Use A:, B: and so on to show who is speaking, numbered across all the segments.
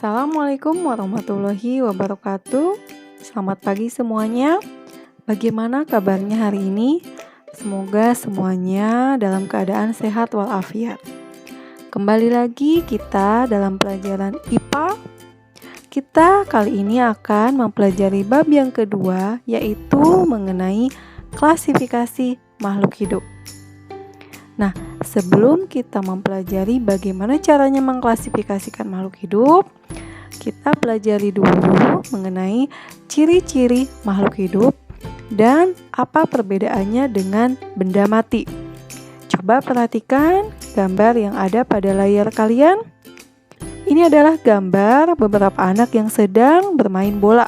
A: Assalamualaikum warahmatullahi wabarakatuh. Selamat pagi semuanya. Bagaimana kabarnya hari ini? Semoga semuanya dalam keadaan sehat walafiat. Kembali lagi kita dalam pelajaran IPA. Kita kali ini akan mempelajari bab yang kedua, yaitu mengenai klasifikasi makhluk hidup. Nah, sebelum kita mempelajari bagaimana caranya mengklasifikasikan makhluk hidup, kita pelajari dulu mengenai ciri-ciri makhluk hidup dan apa perbedaannya dengan benda mati. Coba perhatikan gambar yang ada pada layar kalian. Ini adalah gambar beberapa anak yang sedang bermain bola.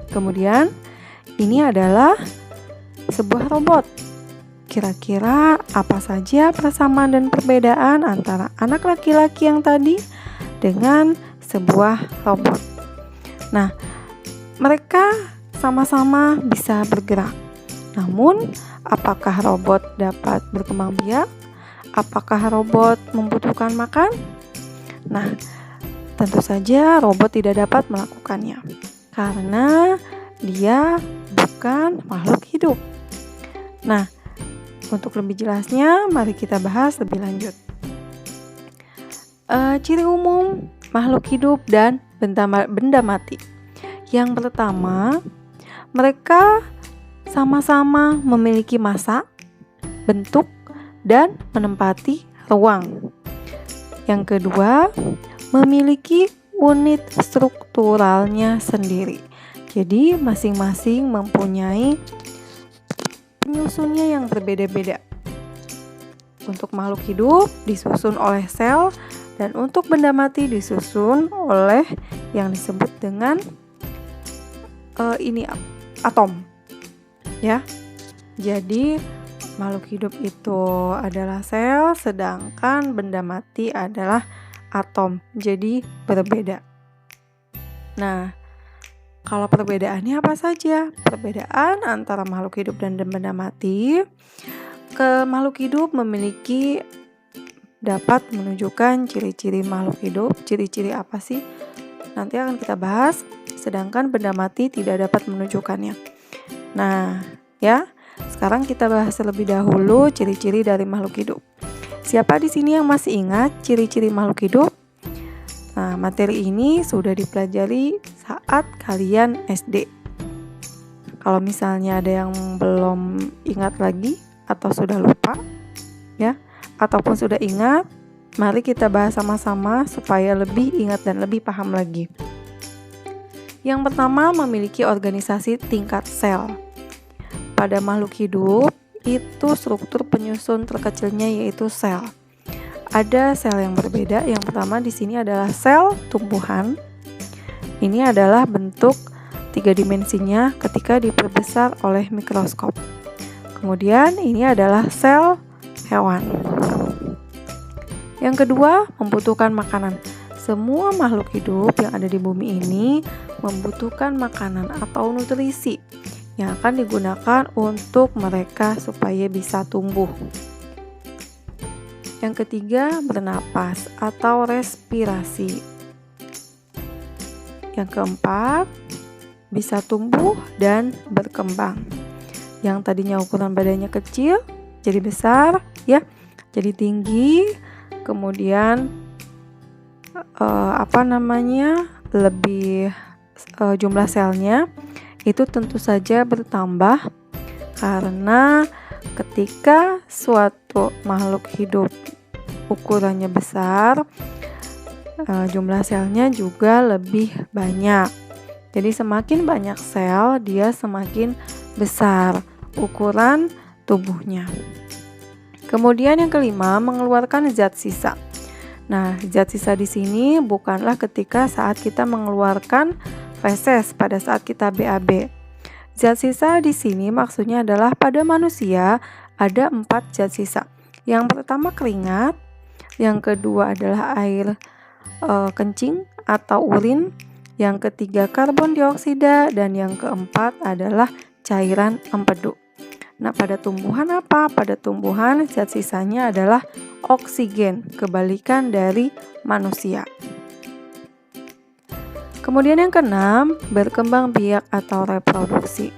A: Kemudian, ini adalah sebuah robot. Kira-kira apa saja persamaan dan perbedaan antara anak laki-laki yang tadi dengan sebuah robot? Nah, mereka sama-sama bisa bergerak. Namun, apakah robot dapat berkembang biak? Apakah robot membutuhkan makan? Nah, tentu saja robot tidak dapat melakukannya karena dia bukan makhluk hidup. Nah, untuk lebih jelasnya, mari kita bahas lebih lanjut. Ciri umum makhluk hidup dan benda mati. Yang pertama, mereka sama-sama memiliki massa, bentuk, dan menempati ruang. Yang kedua, memiliki unit strukturalnya sendiri. Jadi, masing-masing mempunyai penyusunnya yang berbeda-beda. Untuk makhluk hidup disusun oleh sel, dan untuk benda mati disusun oleh yang disebut dengan atom. Ya. Jadi makhluk hidup itu adalah sel, sedangkan benda mati adalah atom. Jadi berbeda. Nah, kalau perbedaannya apa saja? Perbedaan antara makhluk hidup dan benda mati. Makhluk hidup dapat menunjukkan ciri-ciri makhluk hidup. Ciri-ciri apa sih? Nanti akan kita bahas. Sedangkan benda mati tidak dapat menunjukkannya. Nah, ya. Sekarang kita bahas terlebih dahulu ciri-ciri dari makhluk hidup. Siapa di sini yang masih ingat ciri-ciri makhluk hidup? Nah, materi ini sudah dipelajari saat kalian SD. Kalau misalnya ada yang belum ingat lagi atau sudah lupa, ya, ataupun sudah ingat, mari kita bahas sama-sama supaya lebih ingat dan lebih paham lagi. Yang pertama, memiliki organisasi tingkat sel. Pada makhluk hidup, itu struktur penyusun terkecilnya yaitu sel. Ada sel yang berbeda. Yang pertama di sini adalah sel tumbuhan. Ini adalah bentuk 3 dimensinya ketika diperbesar oleh mikroskop. Kemudian ini adalah sel hewan. Yang kedua, membutuhkan makanan. Semua makhluk hidup yang ada di bumi ini membutuhkan makanan atau nutrisi yang akan digunakan untuk mereka supaya bisa tumbuh. Yang ketiga, bernapas atau respirasi. Yang keempat, bisa tumbuh dan berkembang. Yang tadinya ukuran badannya kecil, jadi besar, ya, jadi tinggi. Kemudian lebih jumlah selnya itu tentu saja bertambah karena ketika suatu makhluk hidup ukurannya besar, jumlah selnya juga lebih banyak. Jadi semakin banyak sel, dia semakin besar ukuran tubuhnya. Kemudian yang kelima, mengeluarkan zat sisa. Nah, zat sisa di sini bukanlah ketika saat kita mengeluarkan feses pada saat kita BAB. Zat sisa di sini maksudnya adalah pada manusia ada 4 zat sisa. Yang pertama keringat, yang kedua adalah air kencing atau urin, yang ketiga karbon dioksida, dan yang keempat adalah cairan empedu. Nah, pada tumbuhan apa? Pada tumbuhan zat sisanya adalah oksigen, kebalikan dari manusia. Kemudian yang keenam, berkembang biak atau reproduksi.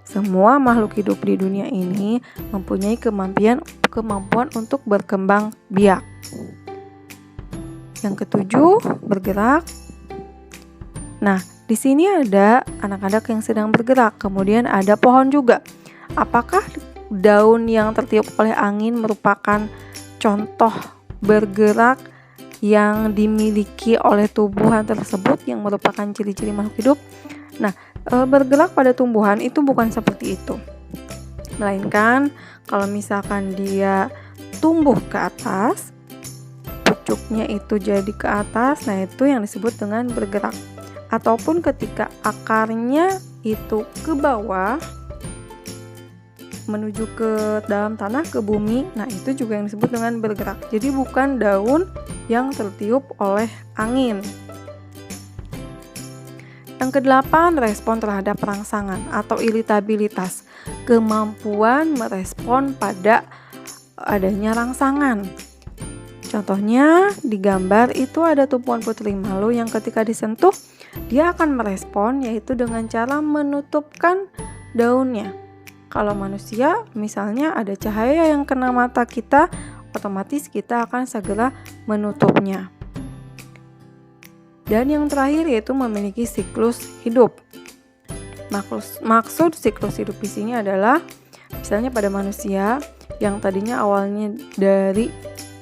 A: Semua makhluk hidup di dunia ini mempunyai kemampuan untuk berkembang biak. Yang ketujuh, bergerak. Nah, di sini ada anak-anak yang sedang bergerak, kemudian ada pohon juga. Apakah daun yang tertiup oleh angin merupakan contoh bergerak yang dimiliki oleh tumbuhan tersebut yang merupakan ciri-ciri makhluk hidup? Nah, bergerak pada tumbuhan itu bukan seperti itu. Melainkan kalau misalkan dia tumbuh ke atas, pucuknya itu jadi ke atas, nah itu yang disebut dengan bergerak. Ataupun ketika akarnya itu ke bawah menuju ke dalam tanah, ke bumi, nah itu juga yang disebut dengan bergerak. Jadi bukan daun yang tertiup oleh angin. Yang kedelapan, respon terhadap rangsangan atau iritabilitas, kemampuan merespon pada adanya rangsangan. Contohnya di gambar itu ada tumpuan putri malu yang ketika disentuh dia akan merespon, yaitu dengan cara menutupkan daunnya. Kalau manusia misalnya ada cahaya yang kena mata kita, otomatis kita akan segera menutupnya. Dan yang terakhir yaitu memiliki siklus hidup. Maksud siklus hidup di sini adalah misalnya pada manusia yang tadinya awalnya dari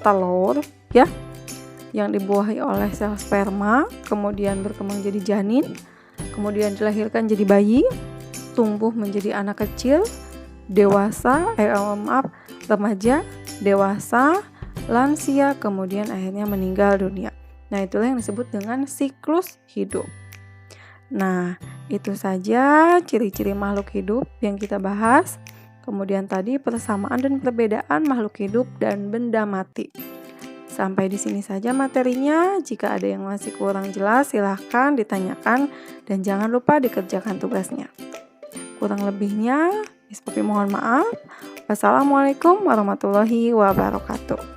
A: telur ya, yang dibuahi oleh sel sperma, kemudian berkembang jadi janin, kemudian dilahirkan jadi bayi, tumbuh menjadi anak kecil, dewasa, remaja, dewasa, lansia, kemudian akhirnya meninggal dunia. Nah, itulah yang disebut dengan siklus hidup. Nah, itu saja ciri-ciri makhluk hidup yang kita bahas. Kemudian tadi persamaan dan perbedaan makhluk hidup dan benda mati. Sampai di sini saja materinya. Jika ada yang masih kurang jelas, silahkan ditanyakan dan jangan lupa dikerjakan tugasnya. Kurang lebihnya, Miss Popi mohon maaf. Wassalamualaikum warahmatullahi wabarakatuh.